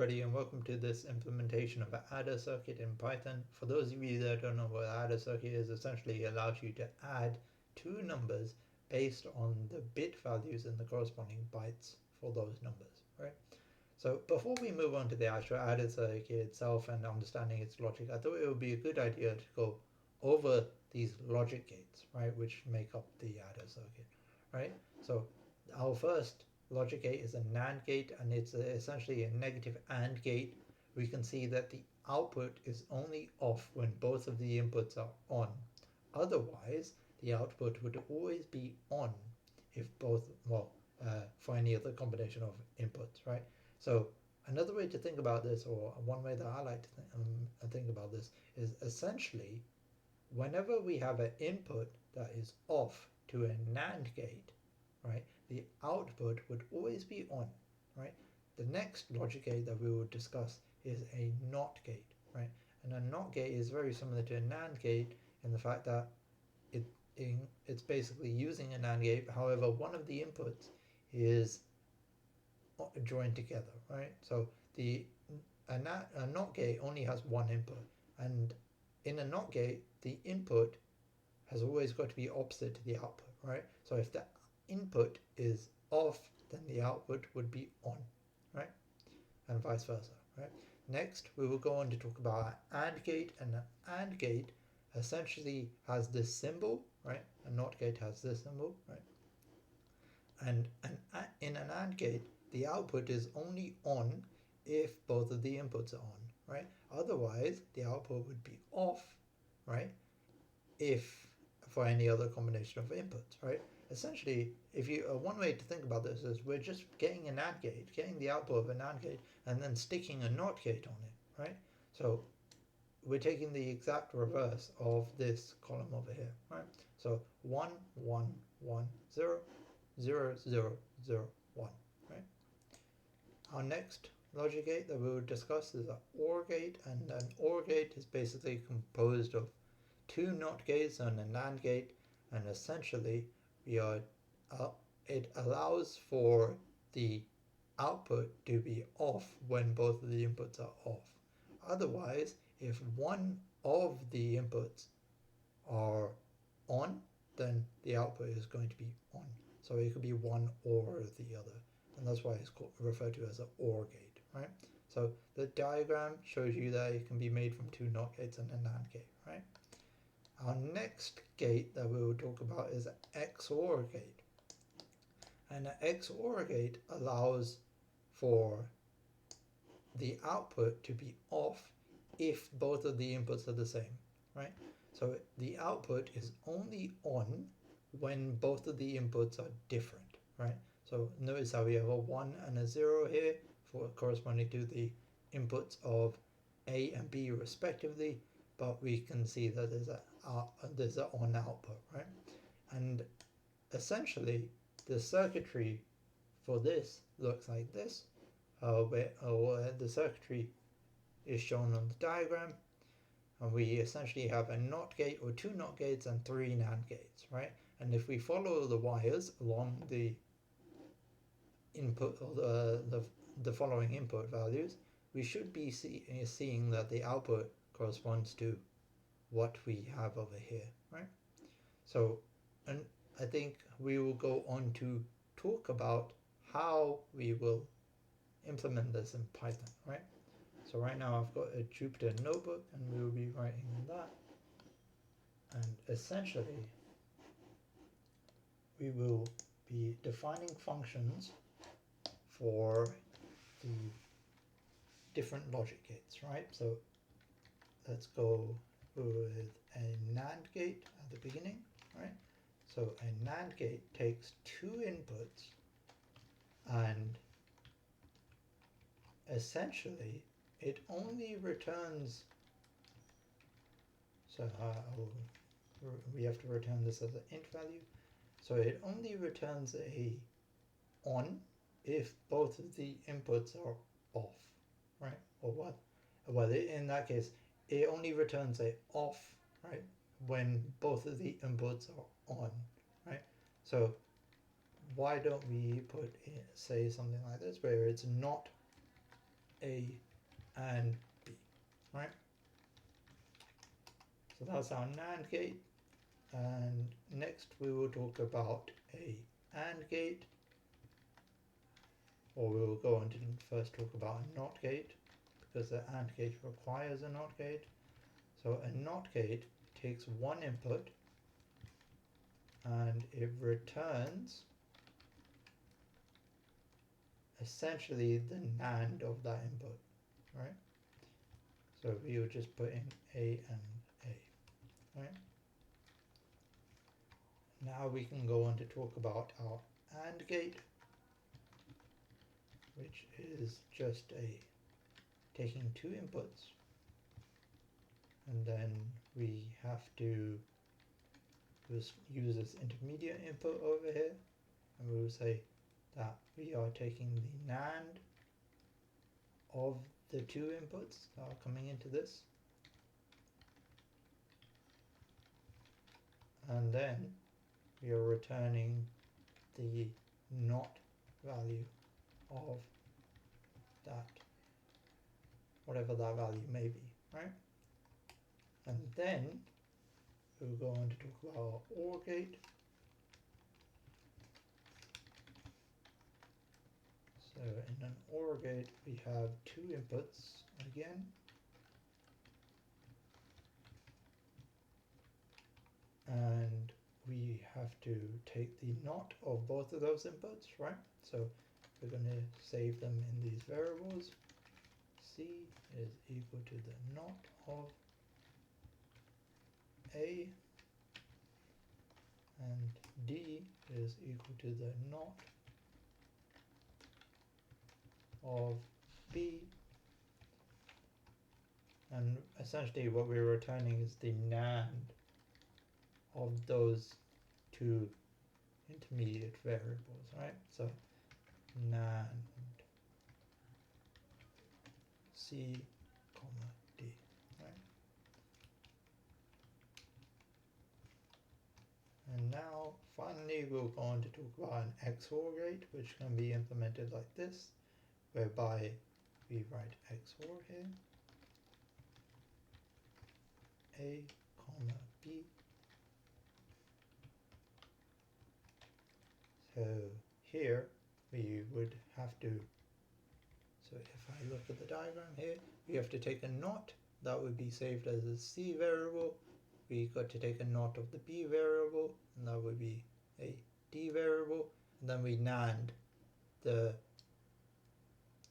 everybody, and welcome to this implementation of an adder circuit in Python. For those of you that don't know what an adder circuit is, essentially it allows you to add two numbers based on the bit values in the corresponding bytes for those numbers, right? So before we move on to the actual adder circuit itself and understanding its logic, I thought it would be a good idea to go over these logic gates, right, which make up the adder circuit, right? So our first logic gate is a Nand gate, and it's essentially a negative AND gate. We can see that the output is only off when both of the inputs are on. Otherwise, the output would always be on if both, for any other combination of inputs, right? So another way to think about this, or one way that I like to think about this, is essentially whenever we have an input that is off to a NAND gate, right, the output would always be on, right? The next logic gate that we will discuss is a NOT gate, right? And a NOT gate is very similar to a NAND gate in the fact that it's basically using a NAND gate. However, one of the inputs is joined together, right? So a NOT gate only has one input, and in a NOT gate, the input has always got to be opposite to the output, right? So if the input is off, then the output would be on, right? And vice versa, right? Next, we will go on to talk about an AND gate, and an AND gate essentially has this symbol, right? A NOT gate has this symbol, right? And in an AND gate, the output is only on if both of the inputs are on, right? Otherwise, the output would be off, right? If for any other combination of inputs, right? Essentially, if you one way to think about this is we're just getting an AND gate, getting the output of an AND gate, and then sticking a NOT gate on it, right? So we're taking the exact reverse of this column over here, right? So 1, 1, 1, 0, 0, 0, 0, 1, right? Our next logic gate that we will discuss is an OR gate, and an OR gate is basically composed of two NOT gates and a NAND gate, and essentially it allows for the output to be off when both of the inputs are off. Otherwise, if one of the inputs are on, then the output is going to be on. So it could be one or the other, and that's why it's referred to as an OR gate, right? So the diagram shows you that it can be made from two NOT gates and a NAND gate, right? Our next gate that we will talk about is an XOR gate. And an XOR gate allows for the output to be off if both of the inputs are the same, right? So the output is only on when both of the inputs are different, right? So notice how we have a 1 and a 0 here for corresponding to the inputs of A and B respectively, but we can see that there's an on output, right? And essentially the circuitry for this looks like this, where the circuitry is shown on the diagram, and we essentially have a NOT gate or two NOT gates and three NAND gates, right? And if we follow the wires along the input or the following input values, we should be seeing that the output corresponds to what we have over here, right? So, and I think we will go on to talk about how we will implement this in Python, right? So right now I've got a Jupyter notebook, and we will be writing that, and essentially we will be defining functions for the different logic gates, right? So let's go with a NAND gate at the beginning, right? So a NAND gate takes two inputs, and essentially it only returns, so we have to return this as an int value, so it only returns a on if both of the inputs are off, right? Or what? Well, in that case, it only returns a off, right, when both of the inputs are on, right? So why don't we say something like this, where it's not A and B, right? So that's our NAND gate, and next we will talk about a AND gate, or we will go on to first talk about a NOT gate, because the AND gate requires a NOT gate. So a NOT gate takes one input and it returns essentially the NAND of that input, right? So we will just put in A and A, right? Now we can go on to talk about our AND gate, which is just taking two inputs, and then we have to just use this intermediate input over here, and we will say that we are taking the NAND of the two inputs that are coming into this, and then we are returning the NOT value of that, whatever that value may be, right? And then we'll go on to talk about our OR gate. So in an OR gate we have two inputs again, and we have to take the NOT of both of those inputs, right? So we're going to save them in these variables. C is equal to the NOT of A, and D is equal to the NOT of B, and essentially what we're returning is the NAND of those two intermediate variables, right? So NAND C, comma D, right? And now finally we'll go on to talk about an XOR gate, which can be implemented like this, whereby we write XOR here, A, comma B. So here we would have to, so if I look at the diagram here, we have to take a NOT, that would be saved as a C variable. We got to take a NOT of the B variable, and that would be a D variable. And then we NAND the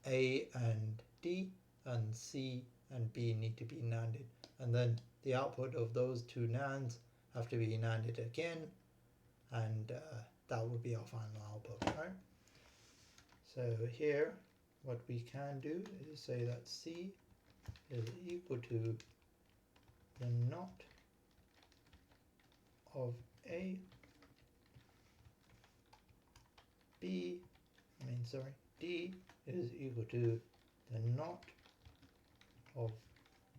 A and D, and C and B need to be NANDed. And then the output of those two NANDs have to be NANDed again, and that would be our final output, right? So here, what we can do is say that C is equal to the NOT of A, D is equal to the NOT of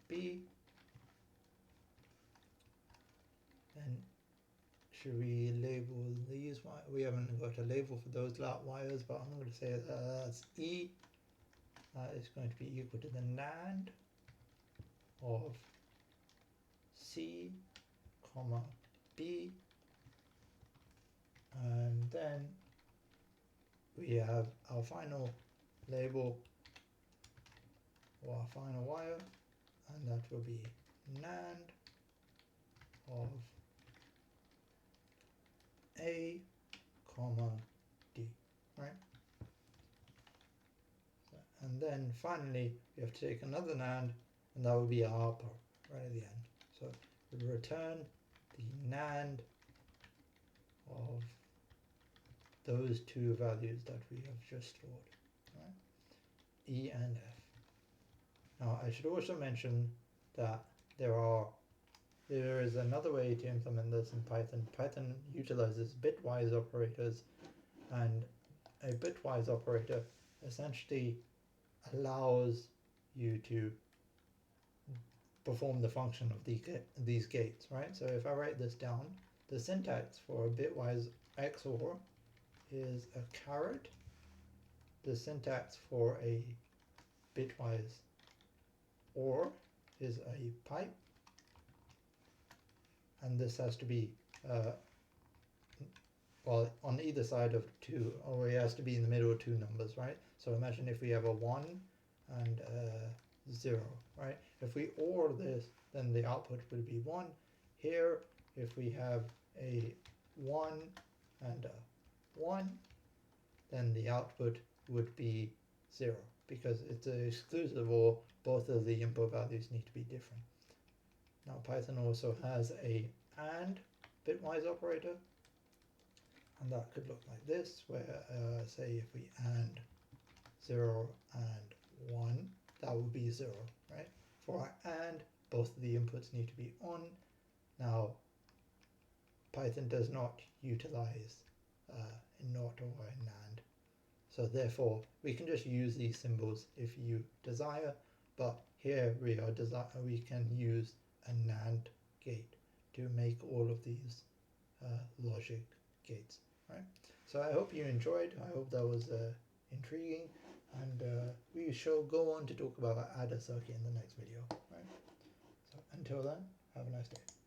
B. And should we label these? We haven't got a label for those wires, but I'm going to say that that's E. That is going to be equal to the NAND of C, comma B, and then we have our final label, or our final wire, and that will be NAND of A, comma D, right? So, and then finally we have to take another NAND, and that will be our output right at the end. So we return the NAND of those two values that we have just stored, right? E and F. Now I should also mention that there is another way to implement this in Python. Python utilizes bitwise operators, and a bitwise operator essentially allows you to perform the function of these gates, right? So if I write this down, the syntax for a bitwise XOR is a caret. The syntax for a bitwise OR is a pipe, and this has to be well, on either side of two, or it has to be in the middle of two numbers, right? So imagine if we have a 1 and a 0, right? If we OR this, then the output would be 1. Here, if we have a 1 and a 1, then the output would be 0, because it's an exclusive OR. Both of the input values need to be different. Now Python also has a AND bitwise operator, and that could look like this, where say if we AND 0 and 1, that would be 0, right? For our AND, both of the inputs need to be on. Now Python does not utilize a NOT or a NAND, so therefore we can just use these symbols if you desire, but here we can use a NAND gate to make all of these logic gates, right? So I hope you enjoyed. I hope that was intriguing, and we shall go on to talk about our adder circuit in the next video, right? So until then, have a nice day.